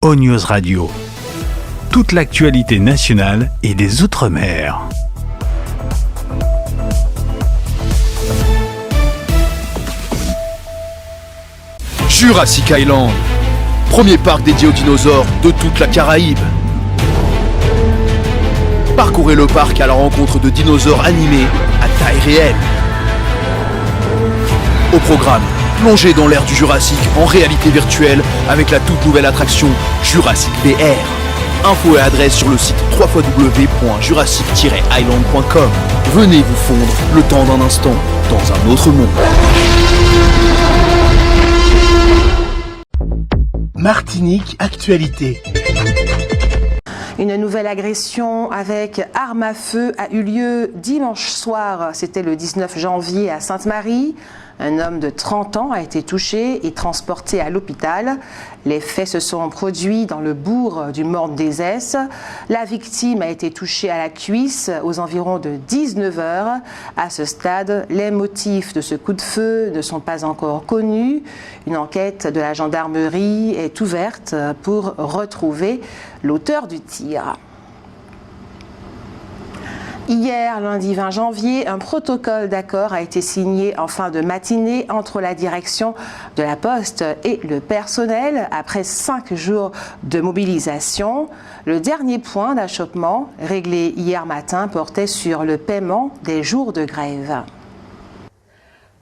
ONews Radio. Toute l'actualité nationale et des Outre-mer. Jurassic Island, premier parc dédié aux dinosaures de toute la Caraïbe. Parcourez le parc à la rencontre de dinosaures animés à taille réelle. Au programme, plongez dans l'ère du Jurassique en réalité virtuelle avec la toute nouvelle attraction Jurassic VR. Infos et adresse sur le site www.jurassic-island.com. Venez vous fondre le temps d'un instant dans un autre monde. Martinique Actualité. Une nouvelle agression avec arme à feu a eu lieu dimanche soir. C'était le 19 janvier à Sainte-Marie. Un homme de 30 ans a été touché et transporté à l'hôpital. Les faits se sont produits dans le bourg du Morne-des-Esses. La victime a été touchée à la cuisse aux environs de 19 heures. À ce stade, les motifs de ce coup de feu ne sont pas encore connus. Une enquête de la gendarmerie est ouverte pour retrouver l'auteur du tir. Hier, lundi 20 janvier, un protocole d'accord a été signé en fin de matinée entre la direction de la Poste et le personnel après 5 jours de mobilisation. Le dernier point d'achoppement, réglé hier matin, portait sur le paiement des jours de grève.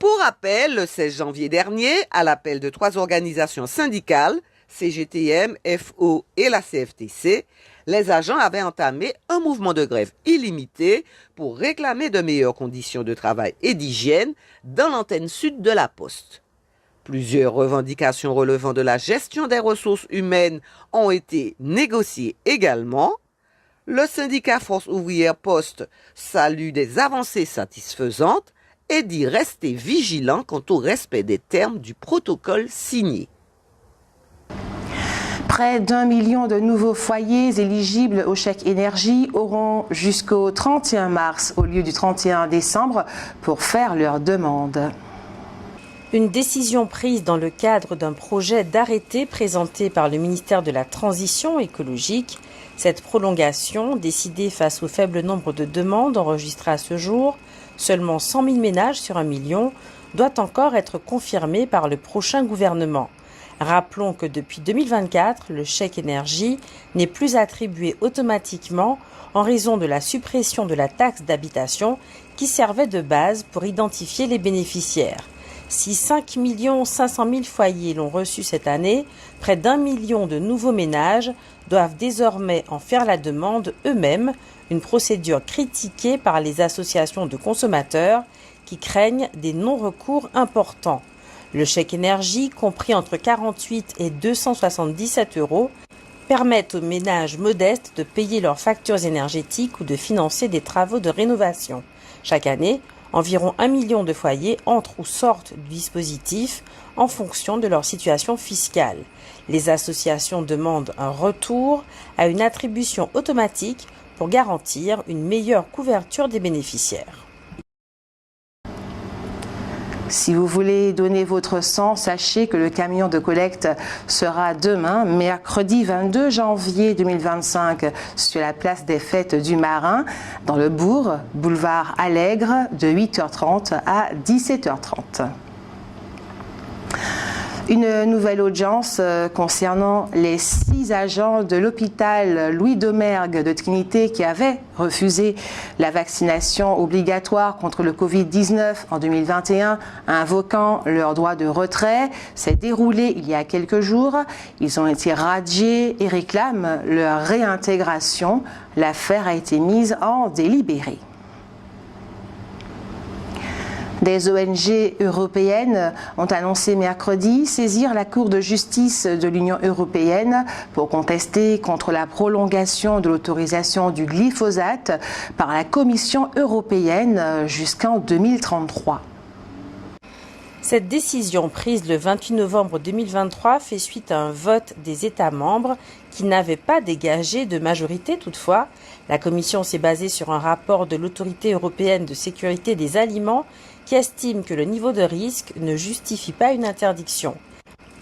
Pour rappel, le 16 janvier dernier, à l'appel de 3 organisations syndicales, CGTM, FO et la CFTC, les agents avaient entamé un mouvement de grève illimité pour réclamer de meilleures conditions de travail et d'hygiène dans l'antenne sud de la Poste. Plusieurs revendications relevant de la gestion des ressources humaines ont été négociées également. Le syndicat Force ouvrière Poste salue des avancées satisfaisantes et dit rester vigilant quant au respect des termes du protocole signé. Près d'1 million de nouveaux foyers éligibles au chèque énergie auront jusqu'au 31 mars au lieu du 31 décembre pour faire leur demande. Une décision prise dans le cadre d'un projet d'arrêté présenté par le ministère de la Transition écologique. Cette prolongation, décidée face au faible nombre de demandes enregistrées à ce jour, seulement 100 000 ménages sur 1 million, doit encore être confirmée par le prochain gouvernement. Rappelons que depuis 2024, le chèque énergie n'est plus attribué automatiquement en raison de la suppression de la taxe d'habitation qui servait de base pour identifier les bénéficiaires. Si 5 500 000 foyers l'ont reçu cette année, près d'1 million de nouveaux ménages doivent désormais en faire la demande eux-mêmes, une procédure critiquée par les associations de consommateurs qui craignent des non-recours importants. Le chèque énergie, compris entre 48 et 277 euros, permet aux ménages modestes de payer leurs factures énergétiques ou de financer des travaux de rénovation. Chaque année, environ 1 million de foyers entrent ou sortent du dispositif en fonction de leur situation fiscale. Les associations demandent un retour à une attribution automatique pour garantir une meilleure couverture des bénéficiaires. Si vous voulez donner votre sang, sachez que le camion de collecte sera demain, mercredi 22 janvier 2025, sur la place des Fêtes du Marin, dans le bourg, boulevard Allègre, de 8h30 à 17h30. Une nouvelle audience concernant les 6 agents de l'hôpital Louis Domergue de Trinité qui avaient refusé la vaccination obligatoire contre le Covid-19 en 2021, invoquant leur droit de retrait, s'est déroulée il y a quelques jours. Ils ont été radiés et réclament leur réintégration. L'affaire a été mise en délibéré. Des ONG européennes ont annoncé mercredi saisir la Cour de justice de l'Union européenne pour contester contre la prolongation de l'autorisation du glyphosate par la Commission européenne jusqu'en 2033. Cette décision prise le 28 novembre 2023 fait suite à un vote des États membres qui n'avait pas dégagé de majorité toutefois. La Commission s'est basée sur un rapport de l'Autorité européenne de sécurité des aliments qui estime que le niveau de risque ne justifie pas une interdiction.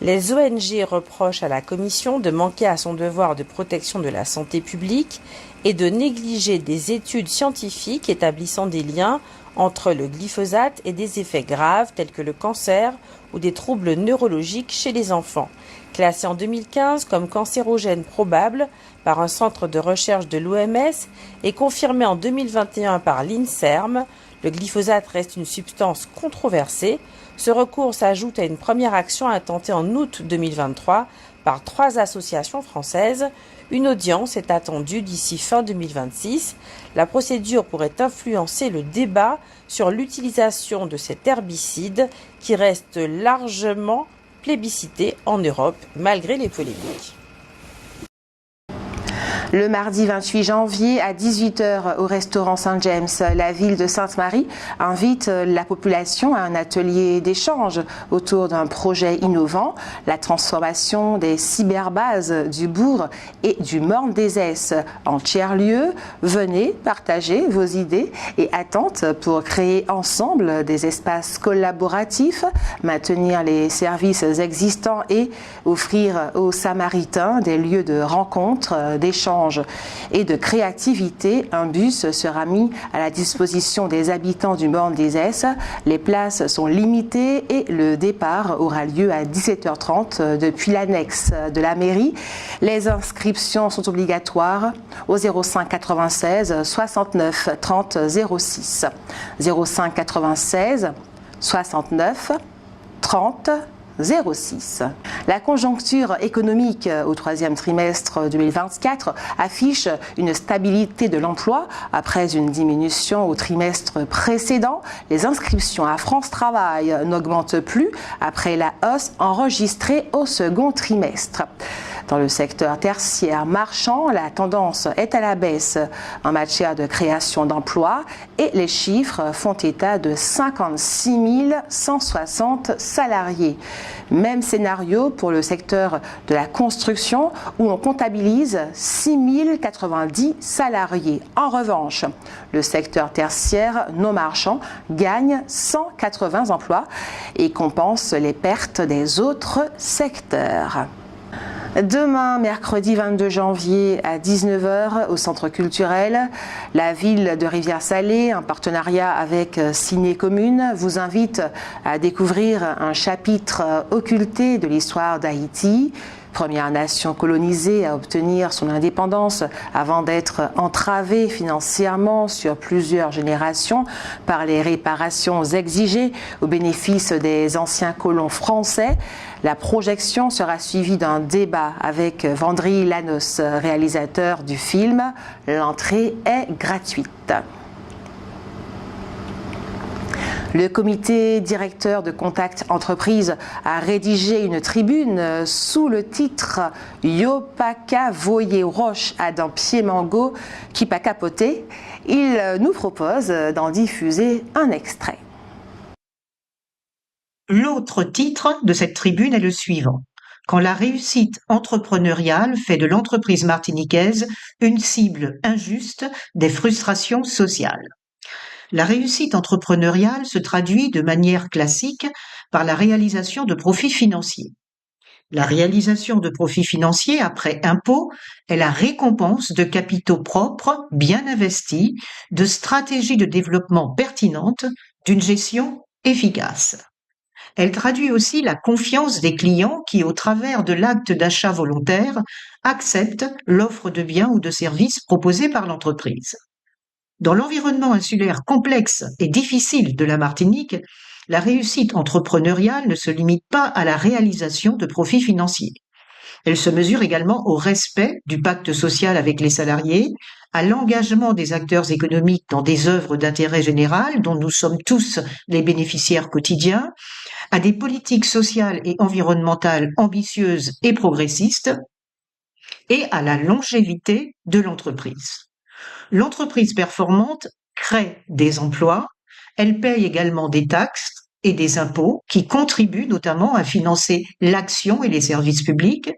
Les ONG reprochent à la Commission de manquer à son devoir de protection de la santé publique et de négliger des études scientifiques établissant des liens entre le glyphosate et des effets graves tels que le cancer ou des troubles neurologiques chez les enfants. Classé en 2015 comme cancérogène probable par un centre de recherche de l'OMS et confirmé en 2021 par l'INSERM, le glyphosate reste une substance controversée. Ce recours s'ajoute à une première action intentée en août 2023 par 3 associations françaises. Une audience est attendue d'ici fin 2026. La procédure pourrait influencer le débat sur l'utilisation de cet herbicide qui reste largement plébiscité en Europe malgré les polémiques. Le mardi 28 janvier à 18h au restaurant Saint-James, la ville de Sainte-Marie invite la population à un atelier d'échange autour d'un projet innovant, la transformation des cyberbases du Bourg et du Morne des Esses en tiers-lieu. Venez partager vos idées et attentes pour créer ensemble des espaces collaboratifs, maintenir les services existants et offrir aux Samaritains des lieux de rencontre, d'échange et de créativité. Un bus sera mis à la disposition des habitants du Morne des Esses. Les places sont limitées et le départ aura lieu à 17h30 depuis l'annexe de la mairie. Les inscriptions sont obligatoires au 05 96 69 30 06. 05 96 69 30 06. La conjoncture économique au troisième trimestre 2024 affiche une stabilité de l'emploi après une diminution au trimestre précédent. Les inscriptions à France Travail n'augmentent plus après la hausse enregistrée au second trimestre. Dans le secteur tertiaire marchand, la tendance est à la baisse en matière de création d'emplois et les chiffres font état de 56 160 salariés. Même scénario pour le secteur de la construction où on comptabilise 6 090 salariés. En revanche, le secteur tertiaire non marchand gagne 180 emplois et compense les pertes des autres secteurs. Demain, mercredi 22 janvier à 19h au Centre culturel, la ville de Rivière-Salée, en partenariat avec Ciné Commune, vous invite à découvrir un chapitre occulté de l'histoire d'Haïti. Première nation colonisée à obtenir son indépendance avant d'être entravée financièrement sur plusieurs générations par les réparations exigées au bénéfice des anciens colons français. La projection sera suivie d'un débat avec Vendry Lanos, réalisateur du film. L'entrée est gratuite. Le comité directeur de Contact Entreprise a rédigé une tribune sous le titre « Yopaka voye roche Adam Piemango qui pas capoté ». Il nous propose d'en diffuser un extrait. L'autre titre de cette tribune est le suivant. Quand la réussite entrepreneuriale fait de l'entreprise martiniquaise une cible injuste des frustrations sociales. La réussite entrepreneuriale se traduit de manière classique par la réalisation de profits financiers. La réalisation de profits financiers après impôt est la récompense de capitaux propres, bien investis, de stratégies de développement pertinentes, d'une gestion efficace. Elle traduit aussi la confiance des clients qui, au travers de l'acte d'achat volontaire, acceptent l'offre de biens ou de services proposés par l'entreprise. Dans l'environnement insulaire complexe et difficile de la Martinique, la réussite entrepreneuriale ne se limite pas à la réalisation de profits financiers. Elle se mesure également au respect du pacte social avec les salariés, à l'engagement des acteurs économiques dans des œuvres d'intérêt général dont nous sommes tous les bénéficiaires quotidiens, à des politiques sociales et environnementales ambitieuses et progressistes, et à la longévité de l'entreprise. L'entreprise performante crée des emplois, elle paye également des taxes et des impôts qui contribuent notamment à financer l'action et les services publics.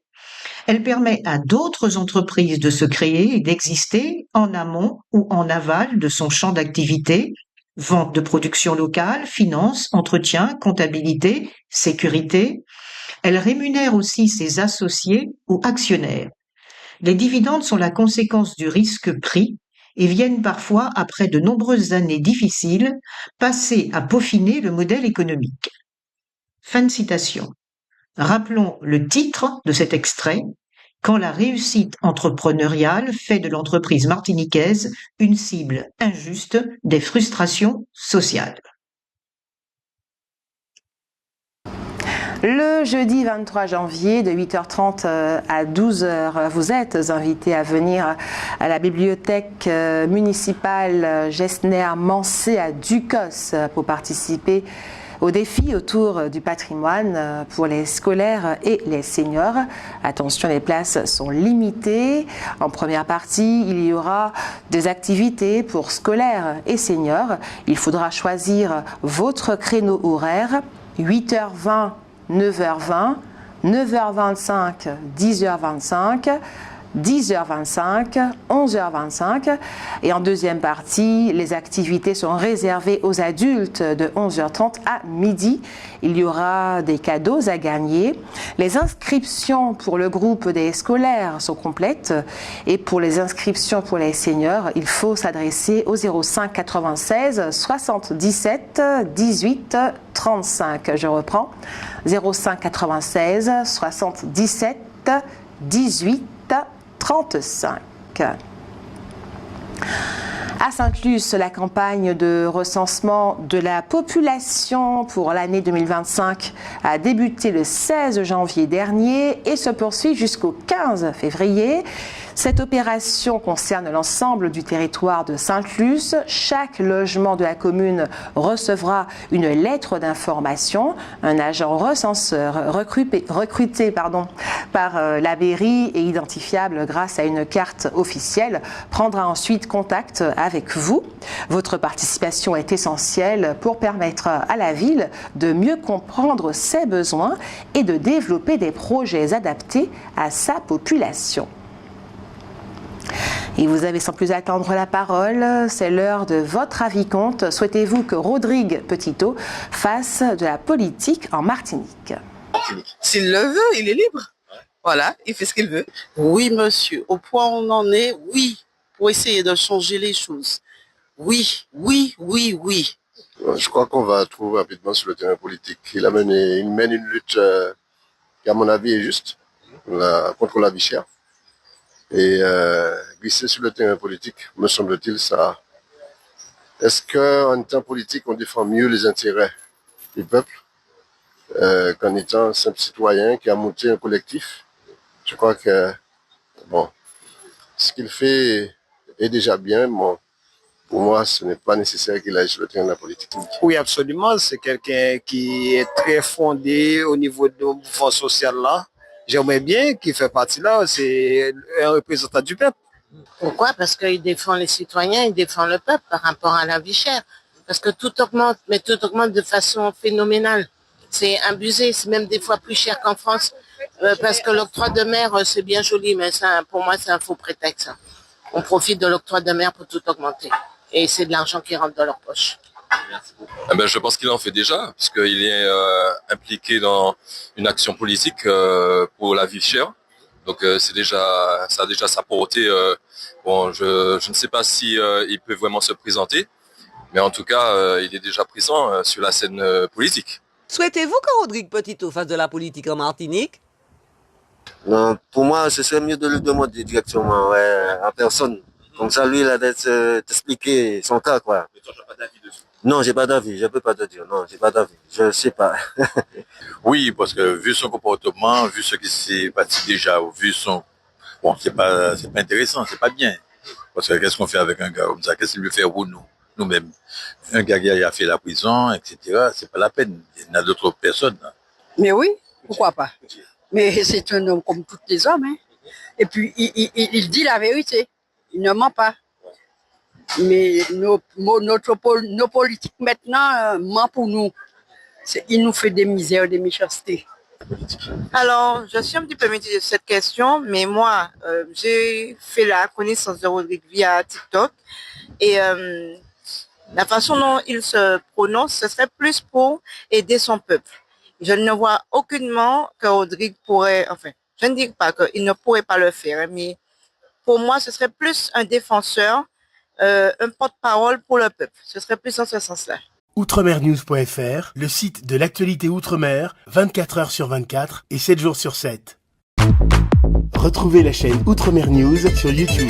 Elle permet à d'autres entreprises de se créer et d'exister en amont ou en aval de son champ d'activité, vente de production locale, finance, entretien, comptabilité, sécurité. Elle rémunère aussi ses associés ou actionnaires. Les dividendes sont la conséquence du risque pris et viennent parfois après de nombreuses années difficiles passées à peaufiner le modèle économique. Fin de citation. Rappelons le titre de cet extrait: Quand la réussite entrepreneuriale fait de l'entreprise martiniquaise une cible injuste des frustrations sociales. Le jeudi 23 janvier de 8h30 à 12h, vous êtes invités à venir à la bibliothèque municipale Gessner-Mansé à Ducos pour participer au défi autour du patrimoine pour les scolaires et les seniors. Attention, les places sont limitées. En première partie, il y aura des activités pour scolaires et seniors. Il faudra choisir votre créneau horaire, 8h20, 9h20, 9h25, 10h25, 10h25, 11h25. Et en deuxième partie, les activités sont réservées aux adultes de 11h30 à midi. Il y aura des cadeaux à gagner. Les inscriptions pour le groupe des scolaires sont complètes. Et pour les inscriptions pour les seniors, il faut s'adresser au 05 96 77 18 35. Je reprends. 05 96 77 18 35. À Sainte-Luce, la campagne de recensement de la population pour l'année 2025 a débuté le 16 janvier dernier et se poursuit jusqu'au 15 février. Cette opération concerne l'ensemble du territoire de Sainte-Luce. Chaque logement de la commune recevra une lettre d'information. Un agent recenseur recruté par la mairie et identifiable grâce à une carte officielle prendra ensuite contact avec vous. Votre participation est essentielle pour permettre à la ville de mieux comprendre ses besoins et de développer des projets adaptés à sa population. Et vous avez sans plus attendre la parole, c'est l'heure de votre avis compte. Souhaitez-vous que Rodrigue Petitot fasse de la politique en Martinique? S'il le veut, il est libre. Voilà, il fait ce qu'il veut. Oui, monsieur, au point où on en est, oui, pour essayer de changer les choses. Oui, oui, oui, oui. Je crois qu'on va trouver rapidement sur le terrain politique. Il mène une lutte qui, à mon avis, est juste contre la vie chère. Et glisser sur le terrain politique, me semble-t-il, ça. Est-ce qu'en étant politique, on défend mieux les intérêts du peuple qu'en étant simple citoyen qui a monté un collectif? Je crois que bon, ce qu'il fait est déjà bien. Bon, pour moi, ce n'est pas nécessaire qu'il aille sur le terrain de la politique. Oui, absolument. C'est quelqu'un qui est très fondé au niveau de mouvement social là. J'aimerais bien qu'il fait partie là. C'est un représentant du peuple. Pourquoi? Parce qu'il défend les citoyens, il défend le peuple par rapport à la vie chère. Parce que tout augmente, mais tout augmente de façon phénoménale. C'est abusé, c'est même des fois plus cher qu'en France. Parce que l'octroi de mer, c'est bien joli, mais ça, pour moi, c'est un faux prétexte. On profite de l'octroi de mer pour tout augmenter. Et c'est de l'argent qui rentre dans leur poche. Je pense qu'il en fait déjà, puisqu'il est impliqué dans une action politique pour la vie chère. Donc ça a déjà sa portée. Je ne sais pas si il peut vraiment se présenter, mais en tout cas, il est déjà présent sur la scène politique. Souhaitez-vous que Rodrigue Petitot fasse de la politique en Martinique? Non, pour moi, ce serait mieux de le demander directement en personne. Comme ça, lui, il a d'expliquer son cas, quoi. Mais toi, tu n'as pas d'avis dessus? Non, j'ai pas d'avis, je peux pas te dire. Non, j'ai pas d'avis, je sais pas. Oui, parce que vu son comportement, vu ce qui s'est passé déjà, vu son... Bon, c'est pas intéressant, c'est pas bien. Parce que qu'est-ce qu'on fait avec un gars comme ça? Qu'est-ce qu'il veut faire pour nous? Nous-mêmes. Un gars qui a fait la prison, etc., c'est pas la peine. Il y en a d'autres personnes. Mais oui, pourquoi pas? Mais c'est un homme comme tous les hommes, hein. Et puis, il dit la vérité. Il ne ment pas. Mais nos politiques maintenant mentent pour nous. Il nous fait des misères, des méchancetés. Alors, je suis un petit peu mitigée de cette question, mais moi, j'ai fait la connaissance de Rodrigue via TikTok et la façon dont il se prononce, ce serait plus pour aider son peuple. Je ne vois aucunement que Rodrigue pourrait, enfin, je ne dis pas qu'il ne pourrait pas le faire, mais pour moi, ce serait plus un défenseur, un porte-parole pour le peuple. Ce serait plus dans ce sens-là. Outremernews.fr, le site de l'actualité outre-mer, 24 heures sur 24 et 7 jours sur 7. Retrouvez la chaîne Outremer News sur YouTube.